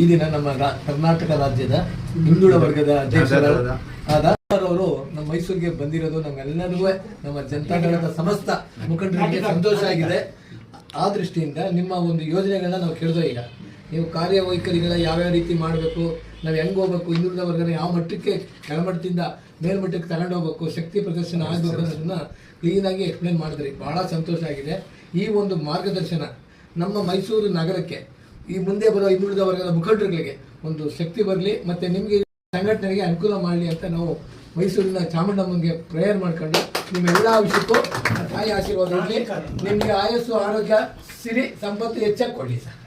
ಈ ದಿನ ನಮ್ಮ ಕರ್ನಾಟಕ ರಾಜ್ಯದ ಹಿಂದುಳಿದ ವರ್ಗದ ಅಧ್ಯಕ್ಷರಾದ ಅವರು ನಮ್ಮ ಮೈಸೂರಿಗೆ ಬಂದಿರೋದು ನಮ್ಮೆಲ್ಲರಿಗೂ ನಮ್ಮ ಜನತಾದಳದ ಸಮಸ್ತ ಮುಖಂಡರಿಗೆ ಸಂತೋಷ ಆಗಿದೆ. ಆ ದೃಷ್ಟಿಯಿಂದ ನಿಮ್ಮ ಒಂದು ಯೋಜನೆಗಳನ್ನ ನಾವು ಕೇಳಿದೋ ಈಗ ನೀವು ಕಾರ್ಯವೈಖರಿಗಳ ಯಾವ್ಯಾವ ರೀತಿ ಮಾಡಬೇಕು, ನಾವು ಹೆಂಗೆ ಹೋಗ್ಬೇಕು, ಹಿಂದುಳಿದ ವರ್ಗನ ಯಾವ ಮಟ್ಟಕ್ಕೆ ಕೆಳಮಟ್ಟದಿಂದ ಮೇಲ್ಮಟ್ಟಕ್ಕೆ ತಗೊಂಡು ಹೋಗ್ಬೇಕು, ಶಕ್ತಿ ಪ್ರದರ್ಶನ ಆಗಬೇಕು ಅನ್ನೋದನ್ನ ಕ್ಲೀನಾಗಿ ಎಕ್ಸ್ಪ್ಲೇನ್ ಮಾಡಿದ್ರಿ. ಬಹಳ ಸಂತೋಷ ಆಗಿದೆ. ಈ ಒಂದು ಮಾರ್ಗದರ್ಶನ ನಮ್ಮ ಮೈಸೂರು ನಗರಕ್ಕೆ ಈ ಮುಂದೆ ಬರೋ ಹಿಂದುಳಿದ ವರ್ಗದ ಮುಖಂಡರುಗಳಿಗೆ ಒಂದು ಶಕ್ತಿ ಬರಲಿ, ಮತ್ತೆ ನಿಮಗೆ ಸಂಘಟನೆಗೆ ಅನುಕೂಲ ಮಾಡಲಿ ಅಂತ ನಾವು ಮೈಸೂರಿನ ಚಾಮುಂಡಮ್ಮನಿಗೆ ಪ್ರೇಯರ್ ಮಾಡ್ಕೊಂಡು ನಿಮ್ಮೆಲ್ಲ ವಿಷಯಕ್ಕೂ ತಾಯಿ ಆಶೀರ್ವಾದ ಇರಲಿ. ನಿಮಗೆ ಆಯಸ್ಸು, ಆರೋಗ್ಯ, ಸಿರಿ, ಸಂಪತ್ತು ಹೆಚ್ಚಾಗಿ ಕೊಡಲಿ ಸರ್.